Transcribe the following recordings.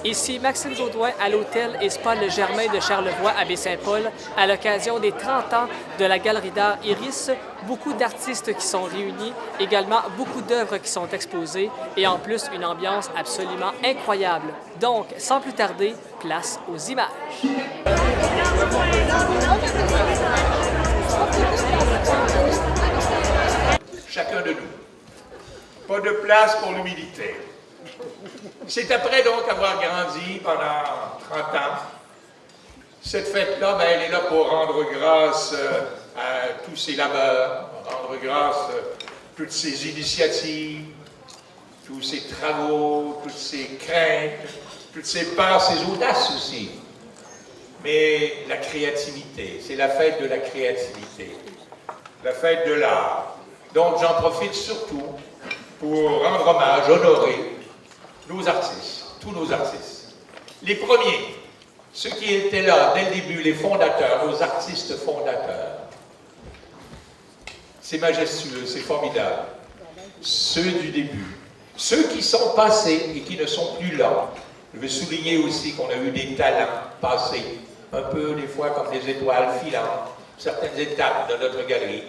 Ici Maxime Jodoin à l'hôtel et spa Le Germain de Charlevoix à Baie-Saint-Paul à l'occasion des 30 ans de la Galerie d'art Iris. Beaucoup d'artistes qui sont réunis, également beaucoup d'œuvres qui sont exposées et en plus une ambiance absolument incroyable. Donc, sans plus tarder, place aux images. Chacun de nous. Pas de place pour l'humilité. C'est après donc avoir grandi pendant 30 ans. Cette fête-là, ben, elle est là pour rendre grâce à tous ses labeurs, rendre grâce à toutes ses initiatives, tous ses travaux, toutes ses craintes, toutes ses peurs, ses audaces aussi. Mais la créativité, c'est la fête de la créativité, la fête de l'art. Donc j'en profite surtout pour rendre hommage, honorer nos artistes, tous nos artistes. Les premiers, ceux qui étaient là dès le début, les fondateurs, nos artistes fondateurs. C'est majestueux, c'est formidable. Ceux du début. Ceux qui sont passés et qui ne sont plus là. Je veux souligner aussi qu'on a eu des talents passés, un peu des fois comme des étoiles filantes, certaines étapes de notre galerie.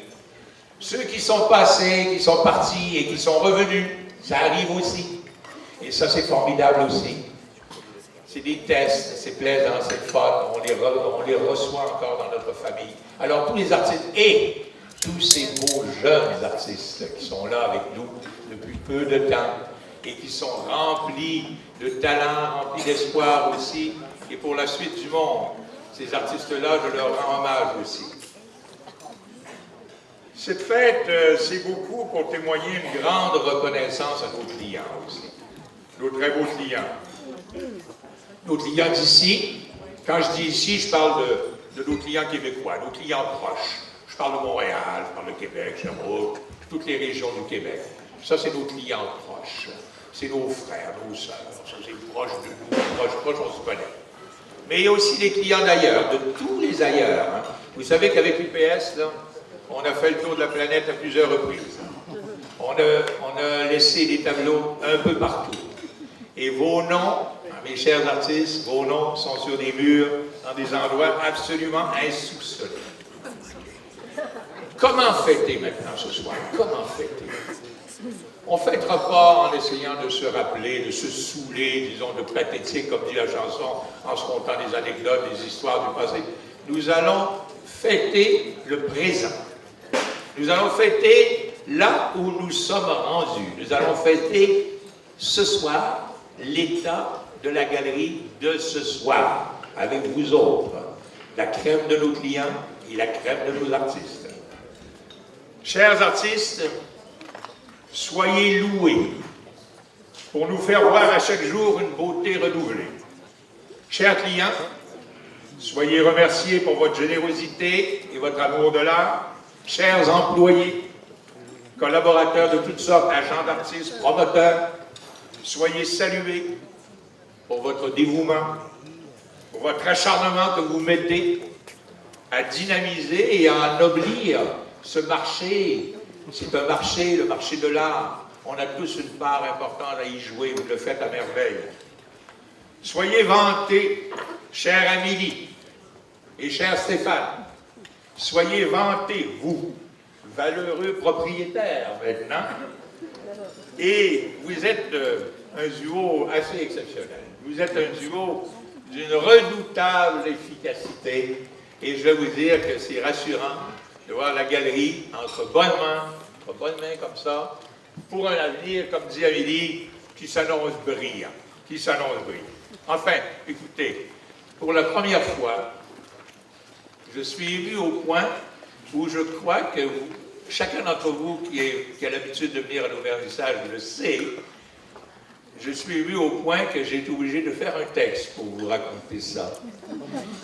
Ceux qui sont passés, qui sont partis et qui sont revenus, ça arrive aussi. Et ça, c'est formidable aussi. C'est des tests, c'est plaisant, c'est fun, on les reçoit encore dans notre famille. Alors, tous les artistes et tous ces beaux jeunes artistes qui sont là avec nous depuis peu de temps et qui sont remplis de talent, remplis d'espoir aussi, et pour la suite du monde. Ces artistes-là, je leur rends hommage aussi. Cette fête, c'est beaucoup pour témoigner une grande reconnaissance à nos clients aussi. Nos très beaux clients. Nos clients d'ici, quand je dis ici, je parle de nos clients québécois, nos clients proches. Je parle de Montréal, je parle de Québec, Sherbrooke, toutes les régions du Québec. Ça, c'est nos clients proches. C'est nos frères, nos sœurs. Ça, c'est proche de nous, proche, on se connaît. Mais il y a aussi des clients d'ailleurs, de tous les ailleurs. Hein. Vous savez qu'avec l'UPS, là, on a fait le tour de la planète à plusieurs reprises. On a laissé des tableaux un peu partout. Et vos noms, mes chers artistes, vos noms sont sur des murs, dans des endroits absolument insoupçonnés. Comment fêter maintenant ce soir? Comment fêter? On ne fêtera pas en essayant de se rappeler, de se saouler, disons, de pathétique, comme dit la chanson, en se contant des anecdotes, des histoires du passé. Nous allons fêter le présent. Nous allons fêter là où nous sommes rendus. Nous allons fêter ce soir l'état de la galerie de ce soir, avec vous autres, la crème de nos clients et la crème de nos artistes. Chers artistes, soyez loués pour nous faire voir à chaque jour une beauté renouvelée. Chers clients, soyez remerciés pour votre générosité et votre amour de l'art. Chers employés, collaborateurs de toutes sortes, agents d'artistes, promoteurs, soyez salués pour votre dévouement, pour votre acharnement que vous mettez à dynamiser et à ennoblir ce marché. C'est un marché, le marché de l'art. On a tous une part importante à y jouer, vous le faites à merveille. Soyez vantés, chère Amélie et cher Stéphane. Soyez vantés, vous, valeureux propriétaires maintenant. Et vous êtes un duo assez exceptionnel. Vous êtes un duo d'une redoutable efficacité. Et je vais vous dire que c'est rassurant de voir la galerie entre bonnes mains comme ça, pour un avenir, comme dit Amélie, qui s'annonce brillant. Enfin, écoutez, pour la première fois, je suis ému au point où je crois que chacun d'entre vous qui a l'habitude de venir à nos vernissages le sait, je suis ému au point que j'ai été obligé de faire un texte pour vous raconter ça.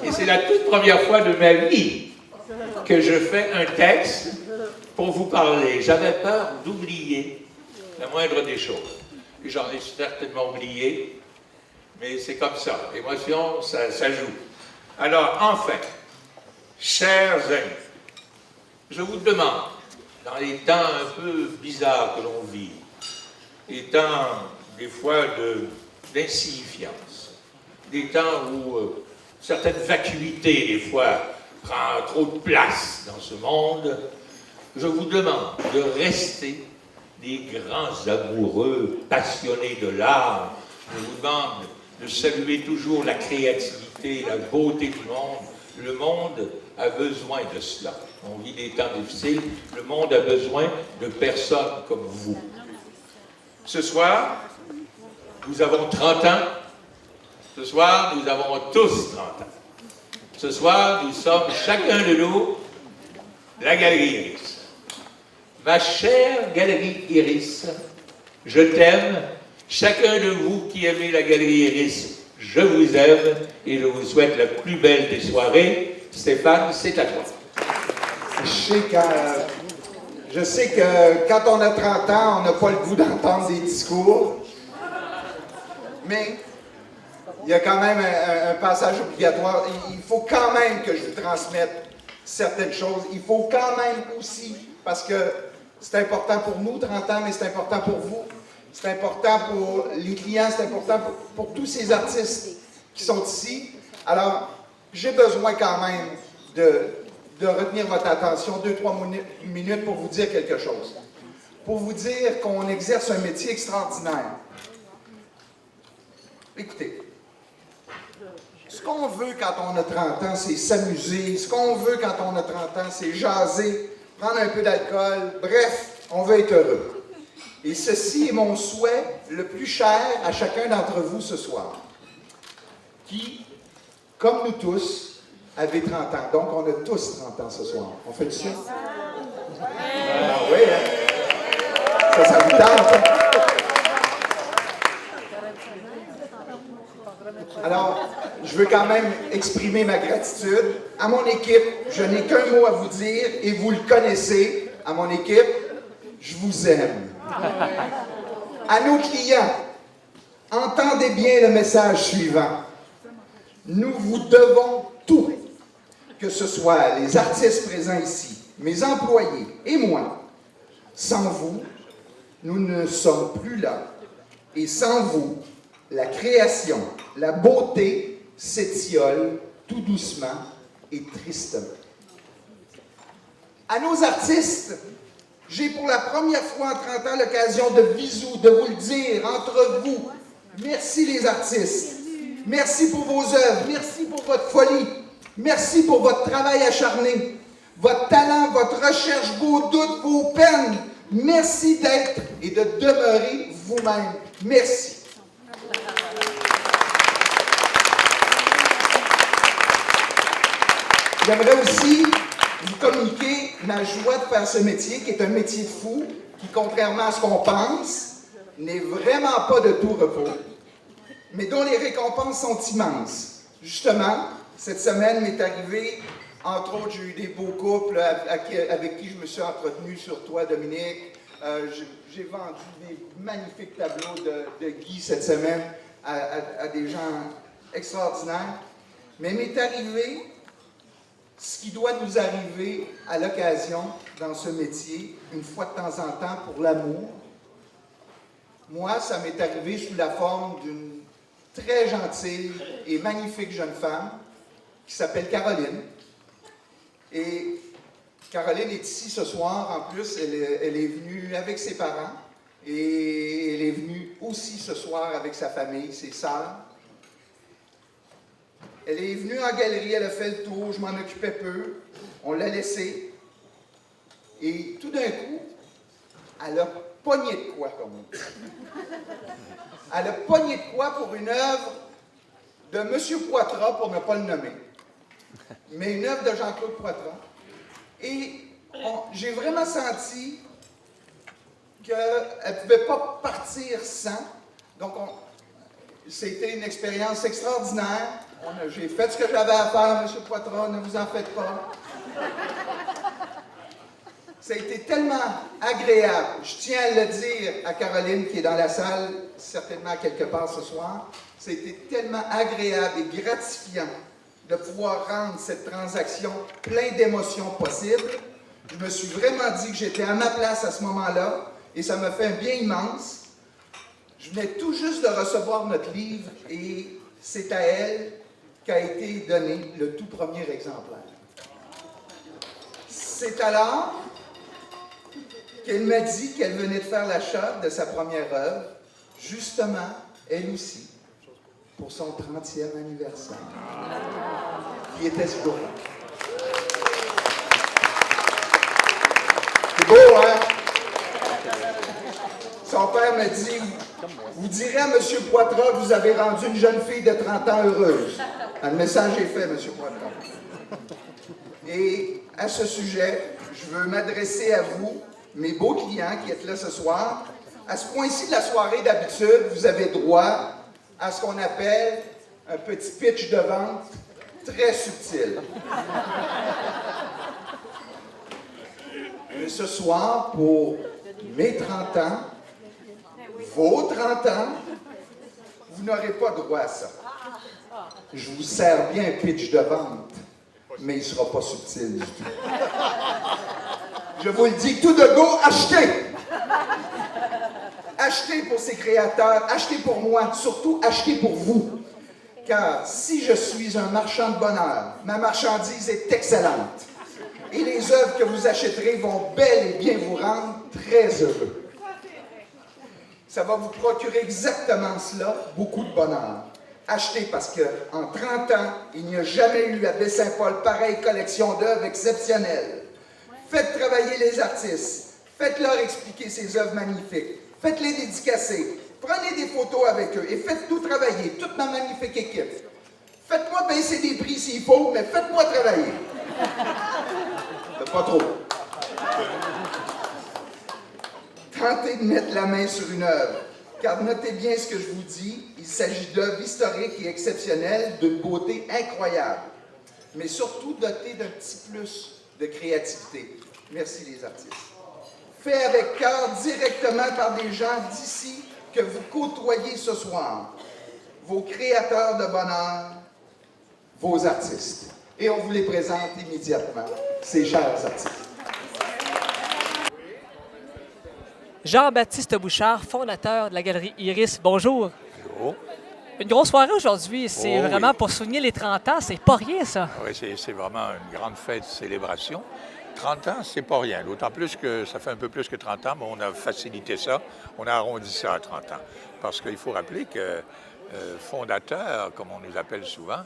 Et c'est la toute première fois de ma vie que je fais un texte pour vous parler. J'avais peur d'oublier la moindre des choses. Et j'en ai certainement oublié, mais c'est comme ça. L'émotion, ça joue. Alors, enfin, chers amis, je vous demande, dans les temps un peu bizarres que l'on vit, des temps des fois d'insignifiance, des temps où certaine vacuité des fois prend trop de place dans ce monde, je vous demande de rester des grands amoureux passionnés de l'art. Je vous demande de saluer toujours la créativité, la beauté du monde. Le monde a besoin de cela. On vit des temps difficiles. Le monde a besoin de personnes comme vous. Ce soir, nous avons 30 ans. Ce soir, nous avons tous 30 ans. Ce soir, nous sommes chacun de nous la Galerie Iris. Ma chère Galerie Iris, je t'aime. Chacun de vous qui aimez la Galerie Iris, je vous aime et je vous souhaite la plus belle des soirées. Stéphane, c'est à toi. Je sais que quand on a 30 ans, on n'a pas le goût d'entendre des discours, mais il y a quand même un passage obligatoire. Il faut quand même que je vous transmette certaines choses. Il faut quand même aussi, parce que c'est important pour nous, 30 ans, mais c'est important pour vous. C'est important pour les clients, c'est important pour tous ces artistes qui sont ici. Alors, j'ai besoin quand même de retenir votre attention 2-3 minutes pour vous dire quelque chose. Pour vous dire qu'on exerce un métier extraordinaire. Écoutez, ce qu'on veut quand on a 30 ans, c'est s'amuser. Ce qu'on veut quand on a 30 ans, c'est jaser, prendre un peu d'alcool. Bref, on veut être heureux. Et ceci est mon souhait le plus cher à chacun d'entre vous ce soir, qui, comme nous tous, avez 30 ans. Donc, on a tous 30 ans ce soir. On fait ça? Ah oui, hein? Ça vous tente? Alors, je veux quand même exprimer ma gratitude. À mon équipe, je n'ai qu'un mot à vous dire, et vous le connaissez. À mon équipe, je vous aime. À nos clients, entendez bien le message suivant. Nous vous devons tout, que ce soit les artistes présents ici, mes employés et moi. Sans vous, nous ne sommes plus là. Et sans vous, la création, la beauté s'étiole tout doucement et tristement. À nos artistes, j'ai pour la première fois en 30 ans l'occasion de vous le dire entre vous. Merci les artistes. Merci pour vos œuvres. Merci pour votre folie. Merci pour votre travail acharné, votre talent, votre recherche, vos doutes, vos peines. Merci d'être et de demeurer vous-même. Merci. J'aimerais aussi vous communiquer ma joie de faire ce métier, qui est un métier de fou, qui, contrairement à ce qu'on pense, n'est vraiment pas de tout repos, mais dont les récompenses sont immenses. Justement, cette semaine m'est arrivé, entre autres, j'ai eu des beaux couples avec qui je me suis entretenu sur toi, Dominique. J'ai vendu des magnifiques tableaux de Guy cette semaine à des gens extraordinaires. Mais m'est arrivé ce qui doit nous arriver à l'occasion dans ce métier, une fois de temps en temps, pour l'amour. Moi, ça m'est arrivé sous la forme d'une très gentille et magnifique jeune femme qui s'appelle Caroline. Et Caroline est ici ce soir. En plus, elle est venue avec ses parents et elle est venue aussi ce soir avec sa famille, ses sœurs. Elle est venue en galerie, elle a fait le tour, je m'en occupais peu, on l'a laissée. Et tout d'un coup, elle a pogné de quoi, comme on dit. Elle a pogné de quoi pour une œuvre de M. Poitras, pour ne pas le nommer, mais une œuvre de Jean-Claude Poitras. Et j'ai vraiment senti qu'elle ne pouvait pas partir sans. Donc, c'était une expérience extraordinaire. J'ai fait ce que j'avais à faire, M. Poitras, ne vous en faites pas. Ça a été tellement agréable. Je tiens à le dire à Caroline, qui est dans la salle, certainement quelque part ce soir. Ça a été tellement agréable et gratifiant de pouvoir rendre cette transaction plein d'émotions possibles. Je me suis vraiment dit que j'étais à ma place à ce moment-là et ça m'a fait un bien immense. Je venais tout juste de recevoir notre livre et c'est à elle qu'a été donné le tout premier exemplaire. C'est alors qu'elle m'a dit qu'elle venait de faire l'achat de sa première œuvre, justement, elle aussi, pour son 30e anniversaire, qui était ce jour-là. C'est beau, hein? Son père me dit, vous direz à M. Poitras que vous avez rendu une jeune fille de 30 ans heureuse. Le message est fait, M. Poitras. Et à ce sujet, je veux m'adresser à vous, mes beaux clients qui êtes là ce soir. À ce point-ci de la soirée, d'habitude, vous avez droit à ce qu'on appelle un petit pitch de vente très subtil. Mais ce soir, pour mes 30 ans, vos 30 ans, vous n'aurez pas droit à ça. Je vous sers bien un pitch de vente, mais il ne sera pas subtil du tout. Je vous le dis tout de go, achetez! Achetez pour ces créateurs, achetez pour moi, surtout achetez pour vous. Car si je suis un marchand de bonheur, ma marchandise est excellente. Et les œuvres que vous achèterez vont bel et bien vous rendre très heureux. Ça va vous procurer exactement cela, beaucoup de bonheur. Achetez parce qu'en 30 ans, il n'y a jamais eu à Baie-Saint-Paul pareille collection d'œuvres exceptionnelles. Faites travailler les artistes, faites-leur expliquer ces œuvres magnifiques, faites-les dédicacer, prenez des photos avec eux et faites-nous travailler, toute ma magnifique équipe. Faites-moi baisser des prix s'il faut, mais faites-moi travailler. Pas trop. Tentez de mettre la main sur une œuvre, car notez bien ce que je vous dis, il s'agit d'œuvres historiques et exceptionnelles d'une beauté incroyable, mais surtout dotées d'un petit plus de créativité. Merci les artistes. Fait avec cœur directement par des gens d'ici que vous côtoyez ce soir, vos créateurs de bonheur, vos artistes. Et on vous les présente immédiatement, ces chers artistes. Jean-Baptiste Bouchard, fondateur de la Galerie Iris. Bonjour. Bonjour. Une grosse soirée aujourd'hui. C'est vraiment pour souligner les 30 ans. C'est pas rien, ça. Oui, c'est vraiment une grande fête, célébration. 30 ans, c'est pas rien. D'autant plus que ça fait un peu plus que 30 ans, mais on a facilité ça. On a arrondi ça à 30 ans. Parce qu'il faut rappeler que fondateur, comme on nous appelle souvent,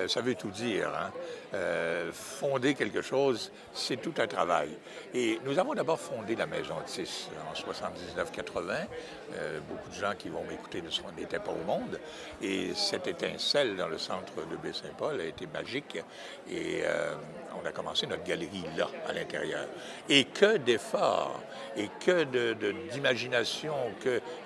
ça veut tout dire. Hein? Fonder quelque chose, c'est tout un travail. Et nous avons d'abord fondé la Maison Otis en 79-80. Beaucoup de gens qui vont m'écouter n'étaient pas au monde. Et cette étincelle dans le centre de Baie-Saint-Paul a été magique. Et on a commencé notre galerie là, à l'intérieur. Et que d'efforts, et que d'imagination,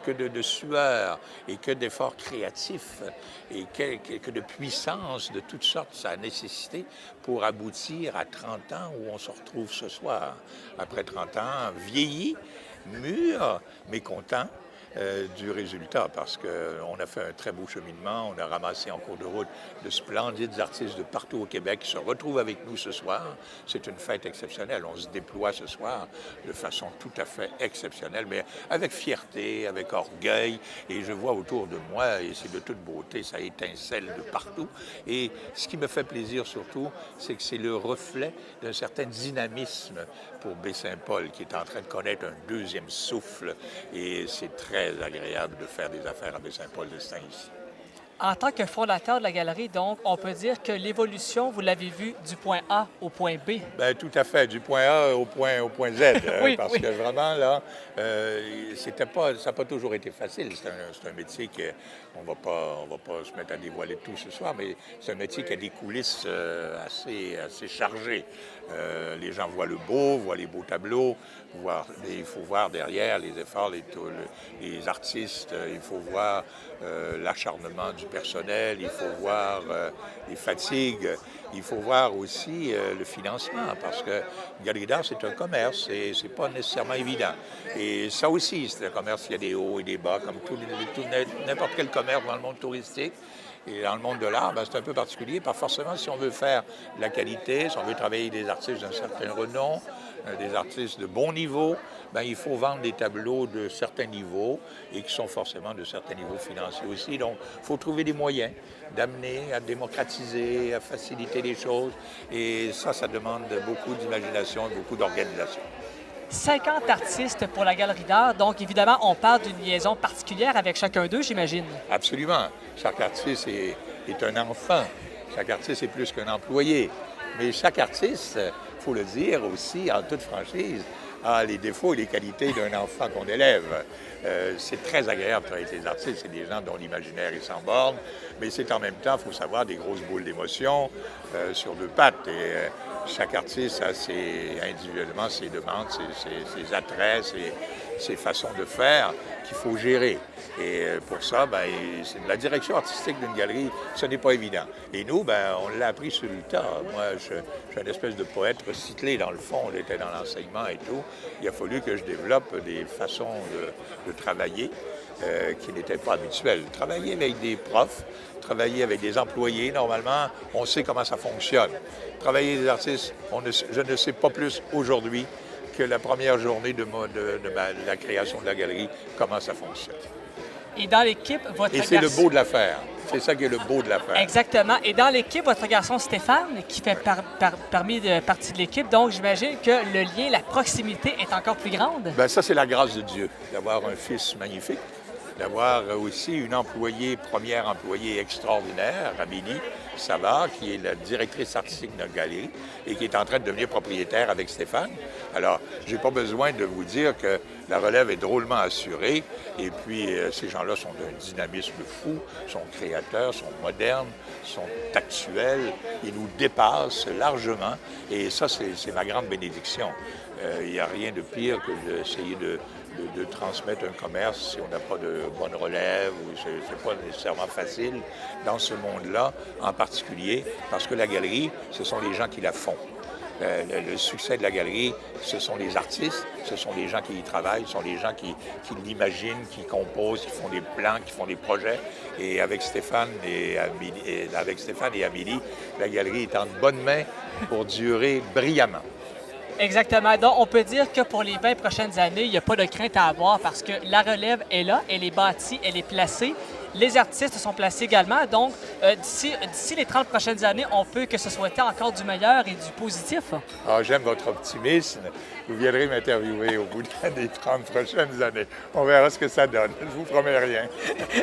que de sueur, et que d'efforts créatifs, et que de puissance de toutes sortes ça a nécessité pour aboutir à 30 ans où on se retrouve ce soir. Après 30 ans, vieilli, mûr, mais content du résultat, parce qu'on a fait un très beau cheminement, on a ramassé en cours de route de splendides artistes de partout au Québec qui se retrouvent avec nous ce soir. C'est une fête exceptionnelle, on se déploie ce soir de façon tout à fait exceptionnelle, mais avec fierté, avec orgueil, et je vois autour de moi, et c'est de toute beauté, ça étincelle de partout, et ce qui me fait plaisir surtout, c'est que c'est le reflet d'un certain dynamisme pour Baie-Saint-Paul, qui est en train de connaître un deuxième souffle, et c'est très agréable de faire des affaires à Baie-Saint-Paul de ce temps ici. En tant que fondateur de la galerie, donc, on peut dire que l'évolution, vous l'avez vue du point A au point B. Bien, tout à fait, du point A au point Z, Oui, parce que vraiment, là, ça n'a pas toujours été facile. C'est un métier qu'on va pas se mettre à dévoiler tout ce soir, mais c'est un métier qui a des coulisses assez chargées. Les gens voient le beau, voient les beaux tableaux, mais il faut voir derrière les efforts, les artistes, il faut voir l'acharnement du personnel, il faut voir les fatigues, il faut voir aussi le financement, parce que une galerie d'art, c'est un commerce et c'est pas nécessairement évident. Et ça aussi, c'est un commerce, il y a des hauts et des bas, comme n'importe quel commerce dans le monde touristique. Et dans le monde de l'art, c'est un peu particulier, parce que forcément, si on veut faire de la qualité, si on veut travailler des artistes d'un certain renom, des artistes de bon niveau, ben, il faut vendre des tableaux de certains niveaux et qui sont forcément de certains niveaux financiers aussi. Donc, il faut trouver des moyens d'amener à démocratiser, à faciliter les choses. Et ça demande beaucoup d'imagination et beaucoup d'organisation. 50 artistes pour la Galerie d'art, donc évidemment, on parle d'une liaison particulière avec chacun d'eux, j'imagine. Absolument. Chaque artiste est un enfant. Chaque artiste est plus qu'un employé. Mais chaque artiste, il faut le dire aussi, en toute franchise, a les défauts et les qualités d'un enfant qu'on élève. C'est très agréable de travailler avec les artistes. C'est des gens dont l'imaginaire est sans borne, mais c'est en même temps, il faut savoir, des grosses boules d'émotion sur deux pattes. Et chaque artiste a individuellement ses demandes, ses attraits, ses façons de faire qu'il faut gérer. Et pour ça, ben, c'est la direction artistique d'une galerie, ce n'est pas évident. Et nous, ben, on l'a appris sur le tas. Moi, je suis une espèce de poète recyclé dans le fond. On était dans l'enseignement et tout. Il a fallu que je développe des façons de travailler qui n'étaient pas habituelles. Travailler avec des profs, travailler avec des employés, normalement, on sait comment ça fonctionne. Travailler avec des artistes, je ne sais pas plus aujourd'hui que la première journée de la création de la galerie, comment ça fonctionne. Et dans l'équipe, votre Et c'est le beau de l'affaire. C'est ça qui est le beau de l'affaire. Exactement. Et dans l'équipe, votre garçon Stéphane, qui fait partie de l'équipe, donc j'imagine que le lien, la proximité est encore plus grande. Bien, ça, c'est la grâce de Dieu, d'avoir un fils magnifique, d'avoir aussi une première employée extraordinaire, Amélie Savard, qui est la directrice artistique de notre galerie et qui est en train de devenir propriétaire avec Stéphane. Alors, je n'ai pas besoin de vous dire que la relève est drôlement assurée. Et puis, ces gens-là sont d'un dynamisme fou, sont créateurs, sont modernes, sont actuels. Ils nous dépassent largement. Et ça, c'est ma grande bénédiction. Il n'y a rien de pire que d'essayer de transmettre un commerce si on n'a pas de bonne relève ou c'est pas nécessairement facile dans ce monde-là, en particulier parce que la galerie, ce sont les gens qui la font. Le succès de la galerie, ce sont les artistes, ce sont les gens qui y travaillent, ce sont les gens qui l'imaginent, qui composent, qui font des plans, qui font des projets. Et avec Stéphane et Amélie, la galerie est en bonne main pour durer brillamment. Exactement. Donc, on peut dire que pour les 20 prochaines années, il n'y a pas de crainte à avoir parce que la relève est là, elle est bâtie, elle est placée. Les artistes sont placés également. Donc, d'ici les 30 prochaines années, on peut que se souhaiter encore du meilleur et du positif. Ah, j'aime votre optimisme. Vous viendrez m'interviewer au bout des 30 prochaines années. On verra ce que ça donne. Je ne vous promets rien.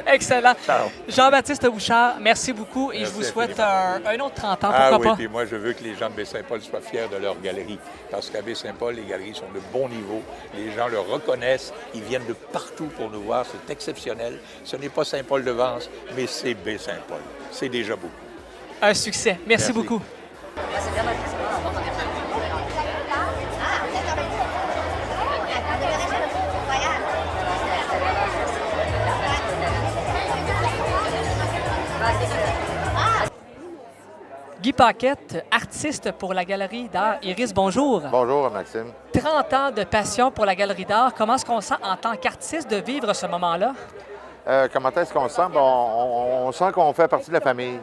Excellent. Ciao. Jean-Baptiste Bouchard, merci beaucoup et Merci je vous souhaite infiniment. un autre 30 ans, pourquoi pas? Puis moi, je veux que les gens de Baie-Saint-Paul soient fiers de leur galerie. Parce qu'à Baie-Saint-Paul, les galeries sont de bon niveau. Les gens le reconnaissent. Ils viennent de partout pour nous voir. C'est exceptionnel. Ce n'est pas Saint-Paul-de-Vence, mais c'est Baie-Saint-Paul. C'est déjà beaucoup. Un succès. Merci beaucoup. Guy Paquette, artiste pour la Galerie d'art Iris, bonjour. Bonjour, Maxime. 30 ans de passion pour la Galerie d'art. Comment est-ce qu'on sent en tant qu'artiste de vivre ce moment-là? Comment est-ce qu'on se sent? Bon, on sent qu'on fait partie de la famille.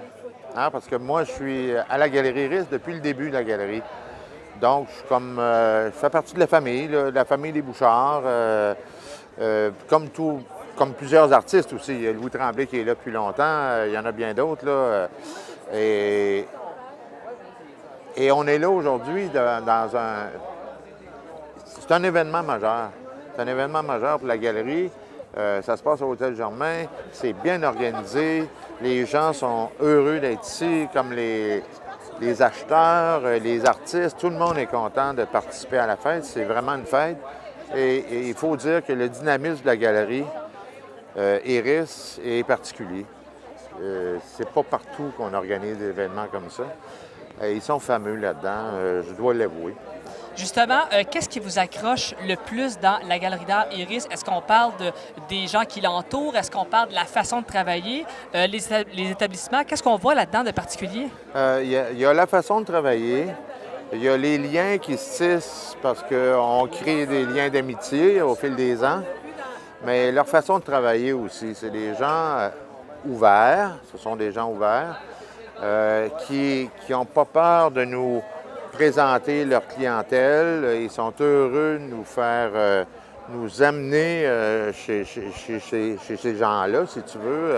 Hein? Parce que moi, je suis à la Galerie Iris depuis le début de la galerie. Donc, je fais partie de la famille, là, de la famille des Bouchards. Comme plusieurs artistes aussi. Il y a Louis Tremblay qui est là depuis longtemps. Il y en a bien d'autres, là. Et on est là aujourd'hui dans un... C'est un événement majeur. C'est un événement majeur pour la galerie. Ça se passe au Hôtel Germain. C'est bien organisé. Les gens sont heureux d'être ici, comme les acheteurs, les artistes. Tout le monde est content de participer à la fête. C'est vraiment une fête. Et il faut dire que le dynamisme de la galerie Iris est particulier. C'est pas partout qu'on organise des événements comme ça. Ils sont fameux là-dedans, je dois l'avouer. Justement, qu'est-ce qui vous accroche le plus dans la Galerie d'art Iris? Est-ce qu'on parle des gens qui l'entourent? Est-ce qu'on parle de la façon de travailler? Les établissements, qu'est-ce qu'on voit là-dedans de particulier? Il y a la façon de travailler. Il y a les liens qui se tissent parce qu'on crée des liens d'amitié au fil des ans. Mais leur façon de travailler aussi, c'est des gens ouverts. Ce sont des gens ouverts qui n'ont pas peur de nous présenter leur clientèle. Ils sont heureux de nous faire, nous amener chez ces gens-là, si tu veux,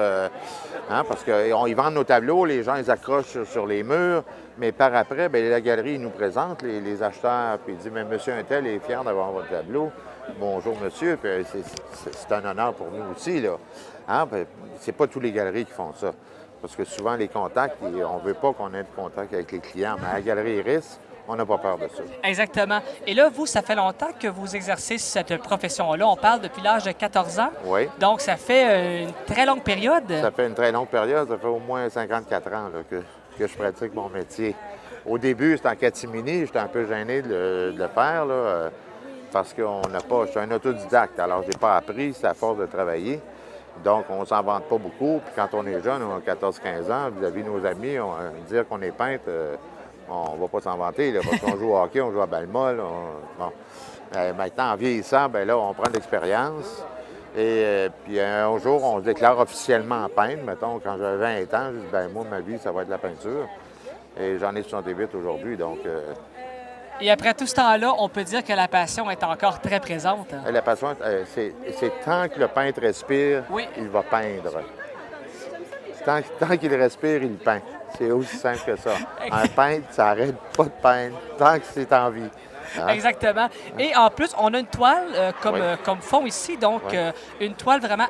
parce qu'ils vendent nos tableaux, les gens les accrochent sur les murs, mais par après, bien, la galerie ils nous présente, les acheteurs, puis ils disent « Mais monsieur Untel est fier d'avoir votre tableau. Bonjour monsieur », puis c'est un honneur pour nous aussi, là. Ben, c'est pas tous les galeries qui font ça, parce que souvent les contacts, on ne veut pas qu'on ait de contact avec les clients, mais à la galerie Iris, on n'a pas peur de ça. Exactement. Et là, vous, ça fait longtemps que vous exercez cette profession-là. On parle depuis l'âge de 14 ans. Oui. Donc, ça fait une très longue période. Ça fait une très longue période. Ça fait au moins 54 ans là, que je pratique mon métier. Au début, c'était en catimini. J'étais un peu gêné de le faire là, parce qu'on n'a pas... Je suis un autodidacte, alors je n'ai pas appris. C'est à force de travailler. Donc, on ne s'en vante pas beaucoup. Puis quand on est jeune, on a 14-15 ans, vis-à-vis de nos amis, dire qu'on est peintre... on ne va pas s'en vanter, là, parce qu'on joue au hockey, on joue à balle molle. Bon. Maintenant, en vieillissant, bien là, on prend de l'expérience. Et puis un jour, on se déclare officiellement peintre. Mettons, quand j'avais 20 ans, je dis, bien moi, ma vie, ça va être la peinture. Et j'en ai 68 aujourd'hui, donc... Et après tout ce temps-là, on peut dire que la passion est encore très présente. La passion, c'est tant que le peintre respire, oui. Il va peindre. Tant qu'il respire, il peint. C'est aussi simple que ça. Un peintre, ça n'arrête pas de peindre tant que c'est en vie. Hein? Exactement. Et en plus, on a une toile Oui. comme fond ici, donc Oui. une toile vraiment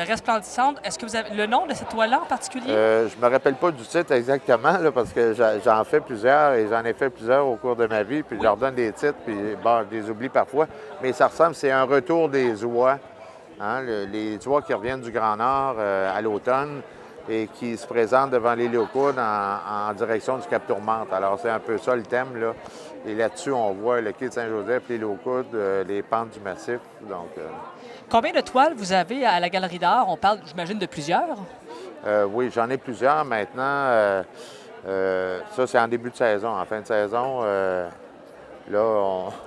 resplendissante. Est-ce que vous avez le nom de cette toile-là en particulier? Je me rappelle pas du titre exactement, là, parce que j'en fais plusieurs et j'en ai fait plusieurs au cours de ma vie, puis je leur donne des titres, puis bon, je les oublie parfois. Mais ça ressemble, c'est un retour des oies, hein, les oies qui reviennent du Grand Nord à l'automne et qui se présentent devant les Léocoudes en direction du Cap Tourmente. Alors, c'est un peu ça le thème, là. Et là-dessus, on voit le quai de Saint-Joseph, les Léocoudes, les pentes du massif. Donc, Combien de toiles vous avez à la Galerie d'art? On parle, j'imagine, de plusieurs? Oui, j'en ai plusieurs maintenant. Ça, c'est en début de saison. En fin de saison, là,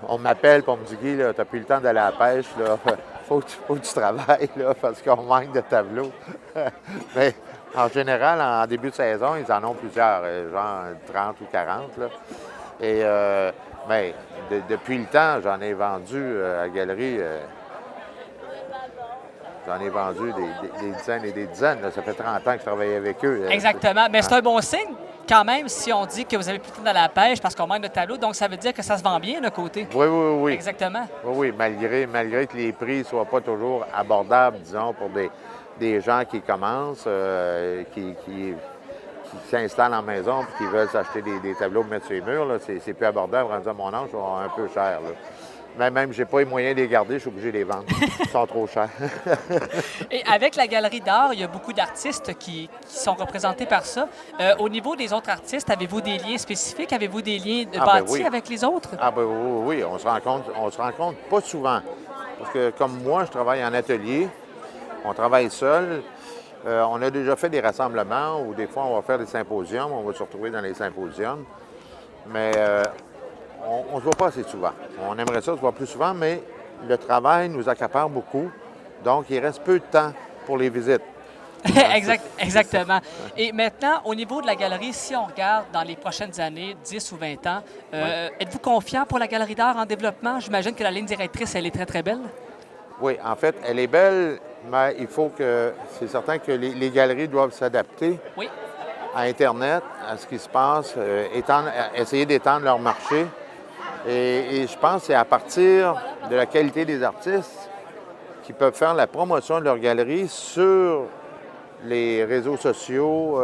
on m'appelle pour me dire « Guy, tu n'as plus le temps d'aller à la pêche. Là. faut que tu travailles là, parce qu'on manque de tableaux. » Mais en général, en début de saison, ils en ont plusieurs, genre 30 ou 40. Là. Et mais depuis le temps, j'en ai vendu à la galerie. J'en ai vendu des dizaines et des dizaines. Là. Ça fait 30 ans que je travaille avec eux. Exactement. Mais c'est un bon signe, quand même, si on dit que vous avez plus de temps d'aller à la pêche parce qu'on manque de tableaux. Donc, ça veut dire que ça se vend bien, de côté. Oui. Exactement. Oui, malgré que les prix ne soient pas toujours abordables, disons, pour des gens qui commencent, qui s'installent en maison et qui veulent s'acheter des tableaux pour mettre sur les murs. C'est plus abordable. Rendu à mon âge, ils sont un peu cher. Là. Mais même, je n'ai pas les moyens de les garder, je suis obligé de les vendre. Ils sont trop chers. Et avec la Galerie d'art, il y a beaucoup d'artistes qui sont représentés par ça. Au niveau des autres artistes, avez-vous des liens spécifiques? Avez-vous des liens bâtis oui. avec les autres? Ah ben oui, on se rencontre pas souvent. Parce que comme moi, je travaille en atelier, on travaille seul. On a déjà fait des rassemblements où des fois, on va faire des symposiums, on va se retrouver dans les symposiums. Mais on ne se voit pas assez souvent. On aimerait ça se voir plus souvent, mais le travail nous accapare beaucoup. Donc, il reste peu de temps pour les visites. Exactement. Et maintenant, au niveau de la galerie, si on regarde dans les prochaines années, 10 ou 20 ans, êtes-vous confiant pour la Galerie d'art en développement? J'imagine que la ligne directrice, elle est très, très belle. Oui, en fait, elle est belle, mais il faut que... C'est certain que les galeries doivent s'adapter à Internet, à ce qui se passe, essayer d'étendre leur marché. Et je pense que c'est à partir de la qualité des artistes qui peuvent faire la promotion de leur galerie sur les réseaux sociaux,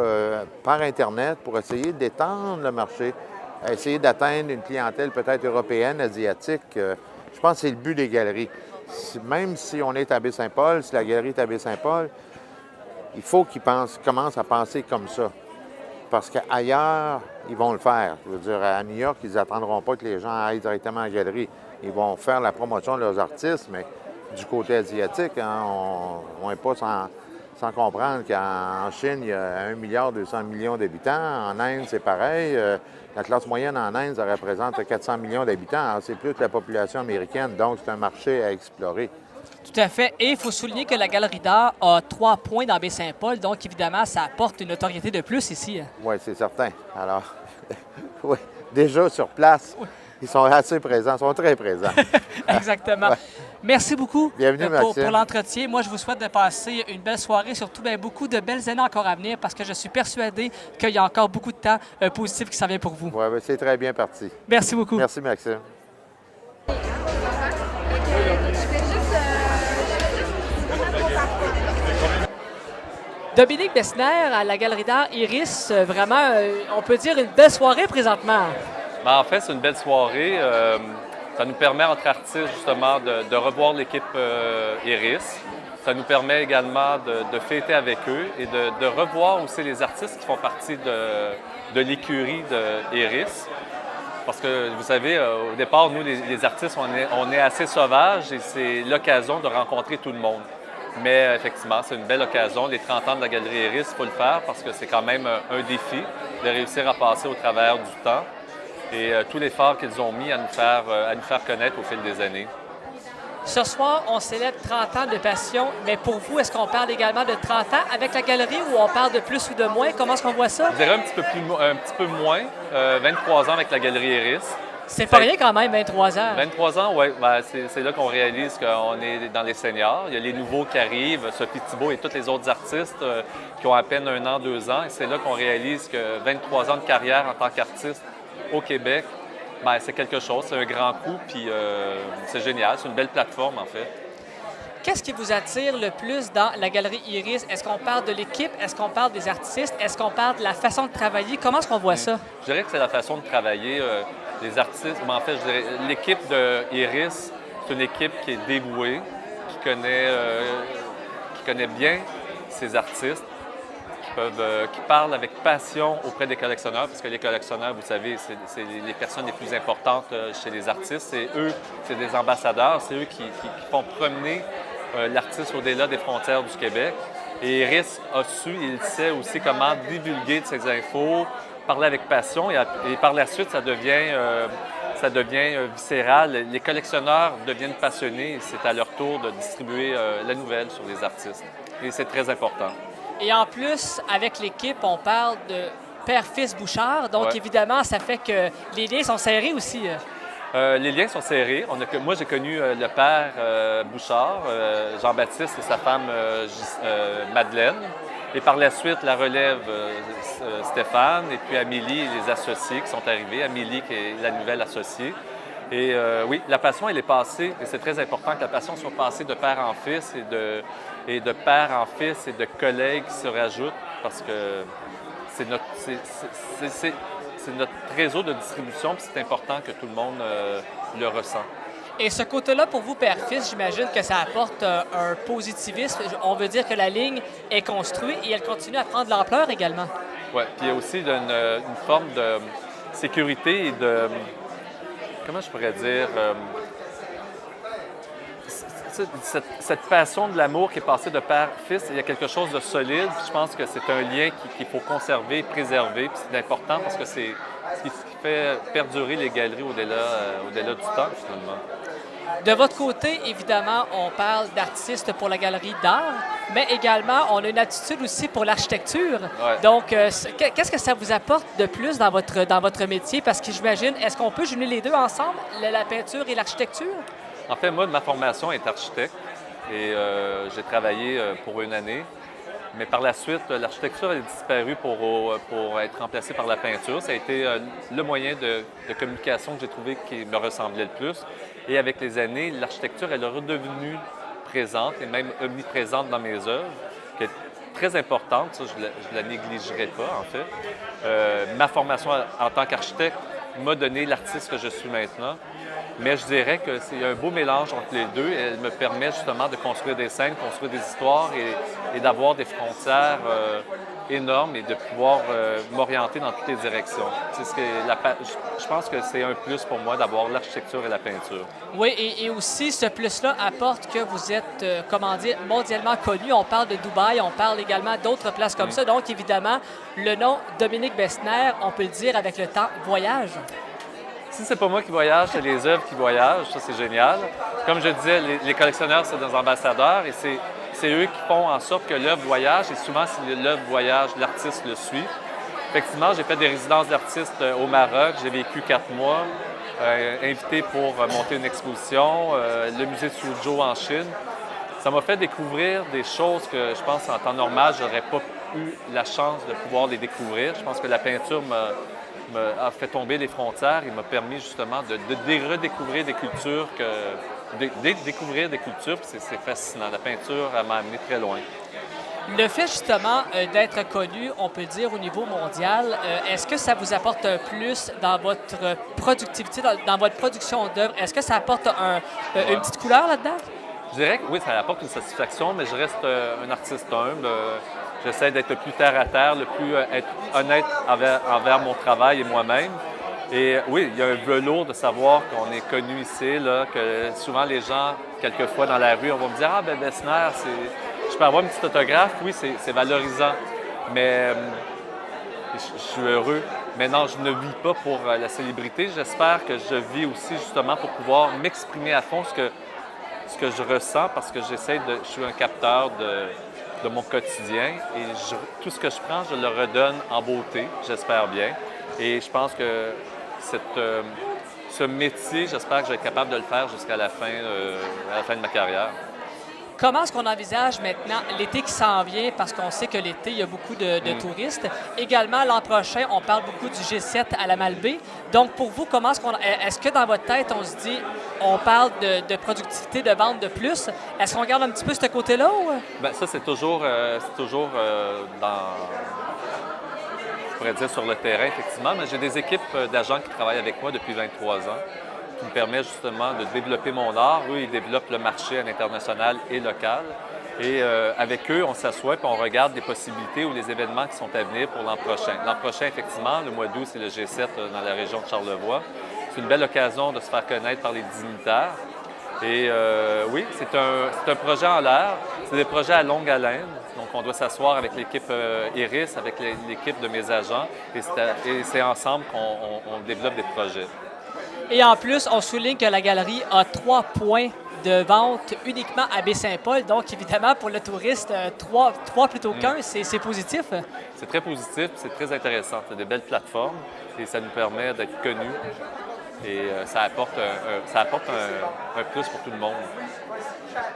par Internet, pour essayer d'étendre le marché, essayer d'atteindre une clientèle peut-être européenne, asiatique. Je pense que c'est le but des galeries. Même si on est à Baie-Saint-Paul, si la galerie est à Baie-Saint-Paul, il faut qu'ils commencent à penser comme ça. Parce qu'ailleurs, ils vont le faire. Je veux dire, à New York, ils n'attendront pas que les gens aillent directement à la galerie. Ils vont faire la promotion de leurs artistes, mais du côté asiatique, hein, on n'est pas sans comprendre qu'en Chine, il y a 1,2 milliard d'habitants. En Inde, c'est pareil. La classe moyenne en Inde, ça représente 400 millions d'habitants. Alors, c'est plus que la population américaine, donc c'est un marché à explorer. Tout à fait. Et il faut souligner que la Galerie d'art a 3 points dans Baie-Saint-Paul, donc évidemment, ça apporte une notoriété de plus ici. Oui, c'est certain. Alors, oui, déjà sur place. Ils sont assez présents, ils sont très présents. Exactement. Ouais. Merci beaucoup Bienvenue, pour Maxime. l'entretien. Moi, je vous souhaite de passer une belle soirée, surtout beaucoup de belles années encore à venir, parce que je suis persuadé qu'il y a encore beaucoup de temps positif qui s'en vient pour vous. Oui, c'est très bien parti. Merci beaucoup. Merci, Maxime. Dominique Bessner à la Galerie d'art Iris, vraiment, on peut dire une belle soirée présentement. Ben, en fait, c'est une belle soirée. Ça nous permet, entre artistes, justement, de revoir l'équipe Iris. Ça nous permet également de fêter avec eux et de revoir aussi les artistes qui font partie de l'écurie de Iris. Parce que, vous savez, au départ, nous, les artistes, on est assez sauvages et c'est l'occasion de rencontrer tout le monde. Mais effectivement, c'est une belle occasion. Les 30 ans de la Galerie Iris, il faut le faire parce que c'est quand même un défi de réussir à passer au travers du temps et tout l'effort qu'ils ont mis à nous faire connaître au fil des années. Ce soir, on célèbre 30 ans de passion, mais pour vous, est-ce qu'on parle également de 30 ans avec la galerie ou on parle de plus ou de moins? Comment est-ce qu'on voit ça? Je dirais un petit peu moins, 23 ans avec la Galerie Iris. C'est pas rien quand même, 23 ans. 23 ans, oui. Ben, c'est là qu'on réalise qu'on est dans les seniors. Il y a les nouveaux qui arrivent, Sophie Thibault et tous les autres artistes qui ont à peine 1 an, 2 ans. Et c'est là qu'on réalise que 23 ans de carrière en tant qu'artiste au Québec, ben, c'est quelque chose, c'est un grand coup, puis c'est génial. C'est une belle plateforme, en fait. Qu'est-ce qui vous attire le plus dans la Galerie Iris? Est-ce qu'on parle de l'équipe? Est-ce qu'on parle des artistes? Est-ce qu'on parle de la façon de travailler? Comment est-ce qu'on voit ça? Je dirais que c'est la façon de travailler. Les artistes, mais en fait, je dirais l'équipe de Iris, c'est une équipe qui est dévouée, qui connaît bien ses artistes, qui parlent avec passion auprès des collectionneurs, parce que les collectionneurs, vous savez, c'est les personnes les plus importantes chez les artistes. C'est eux, c'est des ambassadeurs, c'est eux qui font promener l'artiste au-delà des frontières du Québec. Et Iris a su, il sait aussi comment divulguer de ces infos, parler avec passion et par la suite, ça devient viscéral. Les collectionneurs deviennent passionnés et c'est à leur tour de distribuer la nouvelle sur les artistes. Et c'est très important. Et en plus, avec l'équipe, on parle de père-fils Bouchard. Donc, Ouais. Évidemment, ça fait que les liens sont serrés aussi. Les liens sont serrés. Moi, j'ai connu le père Bouchard, Jean-Baptiste et sa femme Madeleine. Et par la suite, la relève Stéphane et puis Amélie et les associés qui sont arrivés. Amélie qui est la nouvelle associée. Et oui, la passion, elle est passée, et c'est très important que la passion soit passée de père en fils et de père en fils et de collègues qui se rajoutent parce que c'est notre réseau de distribution puis c'est important que tout le monde le ressent. Et ce côté-là, pour vous, père-fils, j'imagine que ça apporte un positivisme. On veut dire que la ligne est construite et elle continue à prendre de l'ampleur également. Oui, puis il y a aussi une forme de sécurité et de... Comment je pourrais dire? Cette passion de l'amour qui est passée de père-fils, il y a quelque chose de solide. Puis je pense que c'est un lien qu'il faut conserver, préserver. Puis c'est important parce que c'est ce qui fait perdurer les galeries au-delà du temps, finalement. De votre côté, évidemment, on parle d'artistes pour la galerie d'art, mais également, on a une attitude aussi pour l'architecture. Ouais. Donc, qu'est-ce que ça vous apporte de plus dans votre métier? Parce que j'imagine, est-ce qu'on peut jumeler les deux ensemble, la peinture et l'architecture? En fait, moi, ma formation est architecte et j'ai travaillé pour 1 année. Mais par la suite, l'architecture a disparu pour être remplacée par la peinture. Ça a été le moyen de communication que j'ai trouvé qui me ressemblait le plus. Et avec les années, l'architecture, elle est redevenue présente et même omniprésente dans mes œuvres, qui est très importante. Ça, je ne la négligerai pas, en fait. Ma formation en tant qu'architecte m'a donné l'artiste que je suis maintenant. Mais je dirais que c'est un beau mélange entre les deux. Elle me permet justement de construire des scènes, construire des histoires et d'avoir des frontières énormes et de pouvoir m'orienter dans toutes les directions. C'est je pense que c'est un plus pour moi d'avoir l'architecture et la peinture. Oui, et aussi, ce plus-là apporte que vous êtes, mondialement connu. On parle de Dubaï, on parle également d'autres places comme ça. Donc, évidemment, le nom Dominique Bessner, on peut le dire avec le temps, voyage. Si c'est pas moi qui voyage, c'est les œuvres qui voyagent. Ça, c'est génial. Comme je disais, les collectionneurs, c'est des ambassadeurs et c'est eux qui font en sorte que l'œuvre voyage. Et souvent, si l'œuvre voyage, l'artiste le suit. effectivement, j'ai fait des résidences d'artistes au Maroc. J'ai vécu 4 mois, invité pour monter une exposition, le musée de Suzhou en Chine. Ça m'a fait découvrir des choses que je pense en temps normal, je n'aurais pas eu la chance de pouvoir les découvrir. Je pense que la peinture a fait tomber les frontières et m'a permis justement de redécouvrir des cultures, découvrir des cultures, puis c'est fascinant. La peinture, elle m'a amené très loin. Le fait justement d'être connu, on peut dire au niveau mondial, est-ce que ça vous apporte un plus dans votre productivité, dans votre production d'œuvres? Est-ce que ça apporte une petite couleur là-dedans? Je dirais que oui, ça apporte une satisfaction, mais je reste un artiste humble. J'essaie d'être le plus terre à terre, le plus être honnête envers mon travail et moi-même. Et oui, il y a un velours de savoir qu'on est connu ici, là, que souvent les gens, quelquefois dans la rue, on va me dire « Ah, ben Bessner, je peux avoir une petite autographe? » Oui, c'est valorisant, mais je suis heureux. Mais non, je ne vis pas pour la célébrité. J'espère que je vis aussi justement pour pouvoir m'exprimer à fond ce que je ressens, parce que je suis un capteur de mon quotidien et tout ce que je prends, je le redonne en beauté, j'espère bien. Et je pense que ce métier, j'espère que je vais être capable de le faire jusqu'à la fin de ma carrière. Comment est-ce qu'on envisage maintenant l'été qui s'en vient, parce qu'on sait que l'été, il y a beaucoup de touristes. Également, l'an prochain, on parle beaucoup du G7 à la Malbaie. Donc, pour vous, est-ce que dans votre tête, on se dit, on parle de productivité, de vente de plus? Est-ce qu'on regarde un petit peu ce côté-là? Ou? Bien, ça, c'est toujours je pourrais dire sur le terrain, effectivement, mais j'ai des équipes d'agents qui travaillent avec moi depuis 23 ans, qui me permet justement de développer mon art. Eux, ils développent le marché à l'international et local. Et avec eux, on s'assoit et on regarde des possibilités ou les événements qui sont à venir pour l'an prochain. L'an prochain, effectivement, le mois d'août, c'est le G7 dans la région de Charlevoix. C'est une belle occasion de se faire connaître par les dignitaires. Et oui, c'est un projet en l'air. C'est des projets à longue haleine. Donc, on doit s'asseoir avec l'équipe Iris, avec l'équipe de mes agents. Et c'est ensemble qu'on développe des projets. Et en plus, on souligne que la galerie a 3 points de vente uniquement à Baie-Saint-Paul. Donc, évidemment, pour le touriste, 3 plutôt qu'un, c'est positif. C'est très positif, c'est très intéressant. C'est des belles plateformes et ça nous permet d'être connus. Et ça apporte un plus pour tout le monde.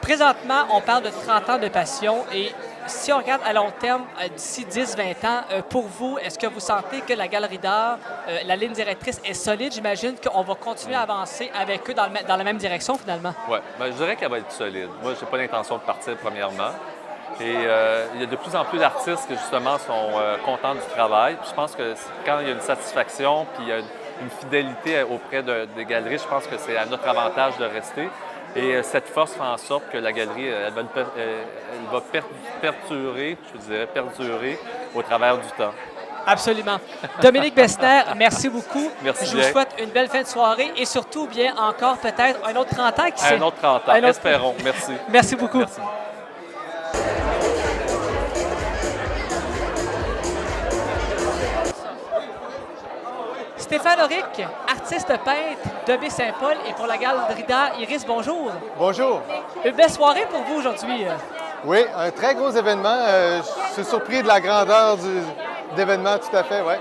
Présentement, on parle de 30 ans de passion et si on regarde à long terme, d'ici 10-20 ans, pour vous, est-ce que vous sentez que la Galerie d'art, la ligne directrice est solide? J'imagine qu'on va continuer à avancer avec eux dans la même direction, finalement. Oui, je dirais qu'elle va être solide. Moi, je n'ai pas l'intention de partir, premièrement. Et il y a de plus en plus d'artistes qui, justement, sont contents du travail. Puis je pense que quand il y a une satisfaction, puis il y a une fidélité auprès des galeries, je pense que c'est à notre avantage de rester. Et cette force fait en sorte que la galerie, elle va perdurer au travers du temps. Absolument. Dominique Bessner, merci beaucoup. Merci Je vous souhaite une belle fin de soirée et surtout, bien encore, peut-être un autre 30 ans qui sait. Un autre 30 ans, espérons. Merci. Merci beaucoup. Merci. Stéphane Auric, artiste peintre de Baie-Saint-Paul et pour la Galerie d'art Iris, bonjour. Bonjour. Une belle soirée pour vous aujourd'hui. Oui, un très gros événement. Je suis surpris de la grandeur d'événement, tout à fait, oui.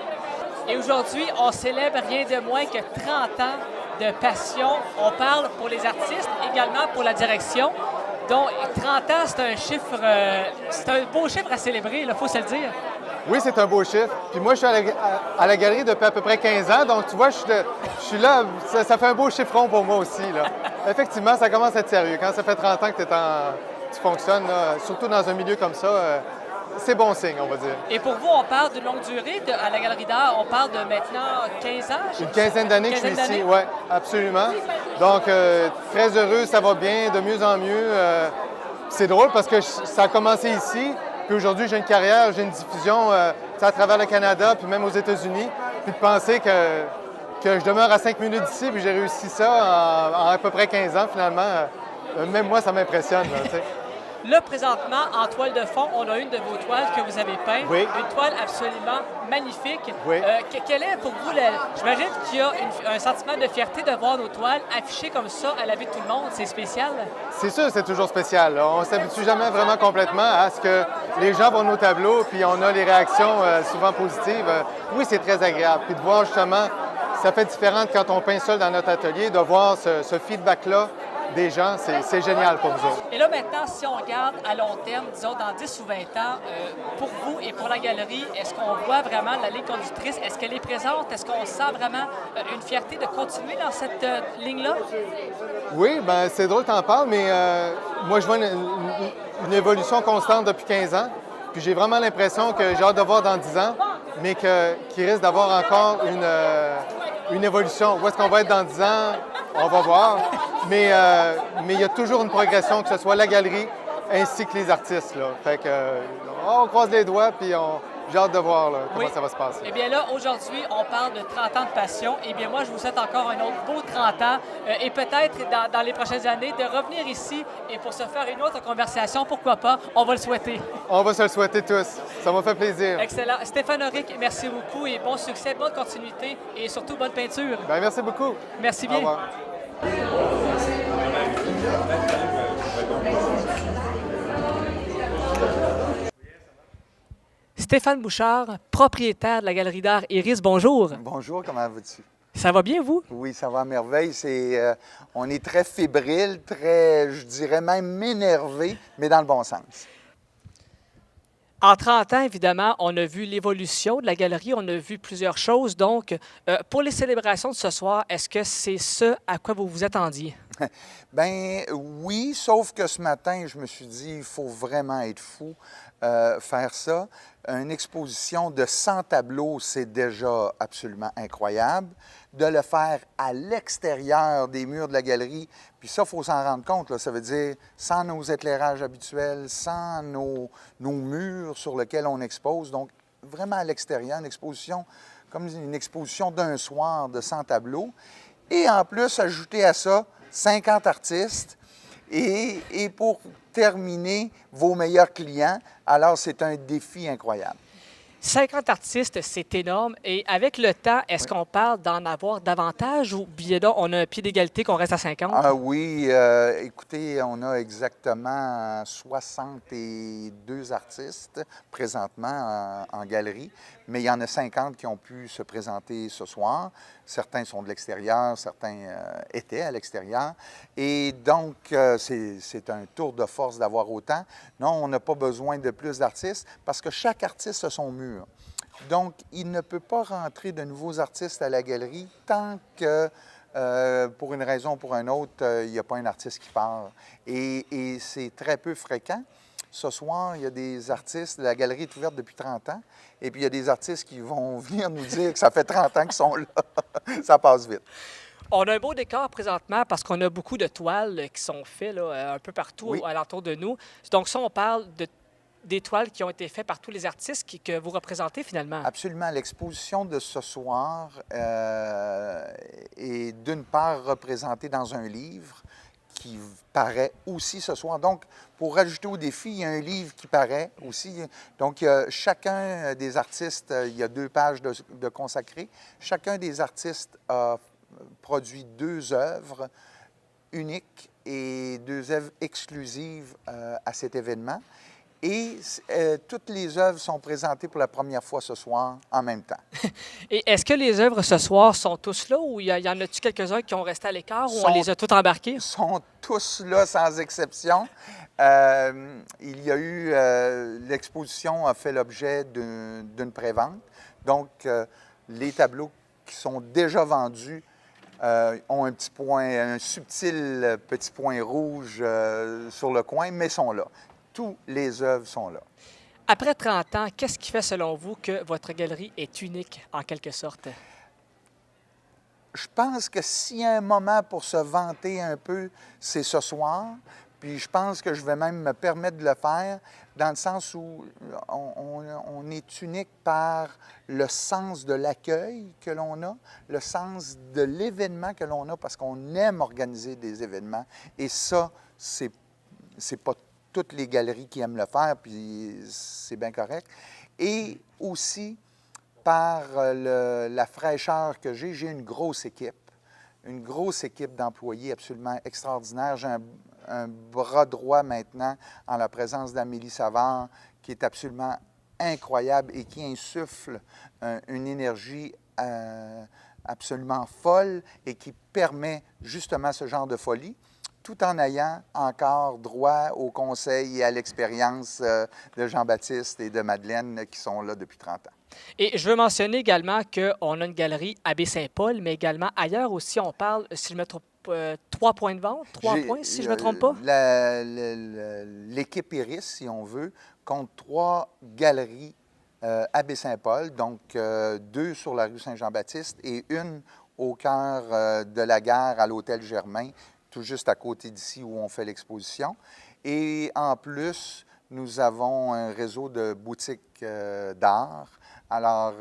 Et aujourd'hui, on célèbre rien de moins que 30 ans de passion. On parle pour les artistes, également pour la direction. Donc, 30 ans, c'est un chiffre, c'est un beau chiffre à célébrer, il faut se le dire. Oui, c'est un beau chiffre. Puis moi, je suis à la galerie depuis à peu près 15 ans, donc tu vois, je suis là, ça fait un beau chiffron pour moi aussi, là. Effectivement, ça commence à être sérieux. Quand ça fait 30 ans que tu fonctionnes, là, surtout dans un milieu comme ça, c'est bon signe, on va dire. Et pour vous, on parle de longue durée à la Galerie d'art, on parle de maintenant 15 ans? Une quinzaine d'années que je suis ici, oui, absolument. Donc, très heureux, ça va bien, de mieux en mieux. C'est drôle parce que ça a commencé ici. Puis aujourd'hui, j'ai une carrière, j'ai une diffusion à travers le Canada, puis même aux États-Unis. Puis de penser que je demeure à 5 minutes d'ici, puis j'ai réussi ça en à peu près 15 ans, finalement. Même moi, ça m'impressionne. Là, présentement, en toile de fond, on a une de vos toiles que vous avez peinte. Oui. Une toile absolument magnifique. Oui. Quel est pour vous, j'imagine qu'il y a un sentiment de fierté de voir nos toiles affichées comme ça à la vue de tout le monde. C'est spécial. C'est sûr, c'est toujours spécial. On ne s'habitue jamais vraiment complètement à ce que les gens voient nos tableaux puis on a les réactions souvent positives. Oui, c'est très agréable. Puis de voir justement, ça fait différent quand on peint seul dans notre atelier, de voir ce feedback-là des gens, c'est génial pour nous autres. Et là, maintenant, si on regarde à long terme, disons dans 10 ou 20 ans, pour vous et pour la galerie, est-ce qu'on voit vraiment la ligne conductrice? Est-ce qu'elle est présente? Est-ce qu'on sent vraiment une fierté de continuer dans cette ligne-là? Oui, bien, c'est drôle que tu en parles, mais moi, je vois une évolution constante depuis 15 ans. Puis j'ai vraiment l'impression que j'ai hâte de voir dans 10 ans, mais qu'il risque d'avoir encore une évolution. Où est-ce qu'on va être dans 10 ans? On va voir. Mais il y a toujours une progression, que ce soit la galerie ainsi que les artistes. Là. Fait que, on croise les doigts, puis j'ai hâte de voir là, comment ça va se passer. Eh bien là, aujourd'hui, on parle de 30 ans de passion. Eh bien moi, je vous souhaite encore un autre beau 30 ans et peut-être dans les prochaines années de revenir ici et pour se faire une autre conversation, pourquoi pas, on va le souhaiter. On va se le souhaiter tous. Ça m'a fait plaisir. Excellent. Stéphane Auric, merci beaucoup et bon succès, bonne continuité et surtout bonne peinture. Bien, merci beaucoup. Merci bien. Au revoir. Stéphane Bouchard, propriétaire de la Galerie d'art Iris, bonjour. Bonjour, comment vas-tu? Ça va bien, vous? Oui, ça va à merveille. On est très fébrile, très, je dirais même énervé, mais dans le bon sens. En 30 ans, évidemment, on a vu l'évolution de la galerie, on a vu plusieurs choses. Donc, pour les célébrations de ce soir, est-ce que c'est ce à quoi vous vous attendiez? Ben oui, sauf que ce matin, je me suis dit, il faut vraiment être fou, faire ça. Une exposition de 100 tableaux, c'est déjà absolument incroyable. De le faire à l'extérieur des murs de la galerie, puis ça, il faut s'en rendre compte, là, ça veut dire sans nos éclairages habituels, sans nos murs sur lesquels on expose, donc vraiment à l'extérieur, une exposition comme une exposition d'un soir de 100 tableaux. Et en plus, ajouter à ça 50 artistes et pour terminer, vos meilleurs clients. Alors, c'est un défi incroyable. 50 artistes, c'est énorme. Et avec le temps, est-ce qu'on parle d'en avoir davantage ou bien là, on a un pied d'égalité qu'on reste à 50? Ah oui, écoutez, on a exactement 62 artistes présentement en galerie, mais il y en a 50 qui ont pu se présenter ce soir. Certains sont de l'extérieur, certains étaient à l'extérieur. Et donc, c'est un tour de force d'avoir autant. Non, on n'a pas besoin de plus d'artistes parce que chaque artiste a son mur. Donc, il ne peut pas rentrer de nouveaux artistes à la galerie tant que, pour une raison ou pour une autre, il n'y a pas un artiste qui part. Et c'est très peu fréquent. Ce soir, il y a des artistes, la galerie est ouverte depuis 30 ans, et puis il y a des artistes qui vont venir nous dire que ça fait 30 ans qu'ils sont là. Ça passe vite. On a un beau décor présentement parce qu'on a beaucoup de toiles qui sont faites là, un peu partout alentour de nous. Donc ça, on parle des toiles qui ont été faites par tous les artistes que vous représentez finalement. Absolument. L'exposition de ce soir est d'une part représentée dans un livre qui paraît aussi ce soir. Donc, pour rajouter au défi, il y a un livre qui paraît aussi. Donc, chacun des artistes, il y a 2 pages de consacrées. Chacun des artistes a produit 2 œuvres uniques et 2 œuvres exclusives à cet événement. Et toutes les œuvres sont présentées pour la première fois ce soir en même temps. Et est-ce que les œuvres ce soir sont tous là ou il y en a-tu quelques-uns qui ont resté à l'écart ou on les a toutes embarqués? Ils sont tous là sans exception. Il y a eu, l'exposition a fait l'objet d'une prévente. Donc, les tableaux qui sont déjà vendus ont un petit point, un subtil petit point rouge sur le coin, mais sont là. Toutes les œuvres sont là. Après 30 ans, qu'est-ce qui fait selon vous que votre galerie est unique en quelque sorte? Je pense que s'il y a un moment pour se vanter un peu, c'est ce soir. Puis je pense que je vais même me permettre de le faire dans le sens où on est unique par le sens de l'accueil que l'on a, le sens de l'événement que l'on a parce qu'on aime organiser des événements. Et ça, c'est pas toutes les galeries qui aiment le faire, puis c'est bien correct. Et aussi, par la fraîcheur que j'ai une grosse équipe. Une grosse équipe d'employés absolument extraordinaire. J'ai un bras droit maintenant en la présence d'Amélie Savard, qui est absolument incroyable et qui insuffle une énergie absolument folle et qui permet justement ce genre de folie, tout en ayant encore droit au conseil et à l'expérience de Jean-Baptiste et de Madeleine qui sont là depuis 30 ans. Et je veux mentionner également qu'on a une galerie à Baie-Saint-Paul, mais également ailleurs aussi, on parle, si je me trompe, 3 points de vente, 3 points, si je ne me trompe pas. L'équipe Iris, si on veut, compte 3 galeries à Baie-Saint-Paul, donc 2 sur la rue Saint-Jean-Baptiste et une au cœur de la gare à l'Hôtel Germain, tout juste à côté d'ici où on fait l'exposition. Et en plus, nous avons un réseau de boutiques d'art. Alors,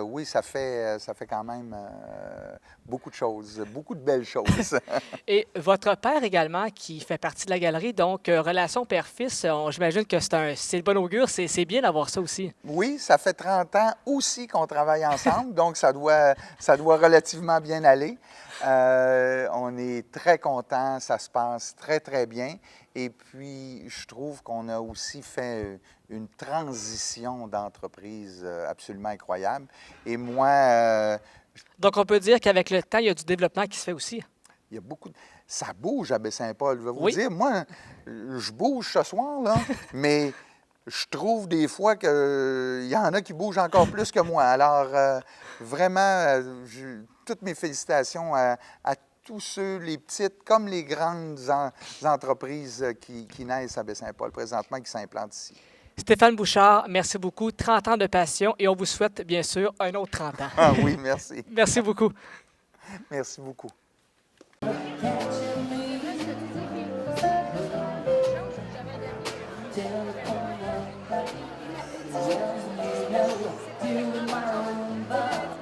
oui, ça fait quand même beaucoup de choses, beaucoup de belles choses. Et votre père également, qui fait partie de la galerie, donc relation père-fils, j'imagine que c'est de bon augure, c'est bien d'avoir ça aussi. Oui, ça fait 30 ans aussi qu'on travaille ensemble, donc ça doit relativement bien aller. On est très contents, ça se passe très, très bien. Et puis, je trouve qu'on a aussi fait une transition d'entreprise absolument incroyable. Et moi... Donc, on peut dire qu'avec le temps, il y a du développement qui se fait aussi. Il y a beaucoup de... Ça bouge à Baie-Saint-Paul, je vais vous Oui. dire. Moi, je bouge ce soir, là, mais je trouve des fois qu'il y en a qui bougent encore plus que moi. Alors, vraiment, toutes mes félicitations à tous ceux, les petites comme les grandes entreprises qui naissent à Baie-Saint-Paul présentement, qui s'implantent ici. Stéphane Bouchard, merci beaucoup. 30 ans de passion et on vous souhaite, bien sûr, un autre 30 ans. Ah oui, merci. Merci beaucoup. Merci beaucoup. Tell me no, do my own, but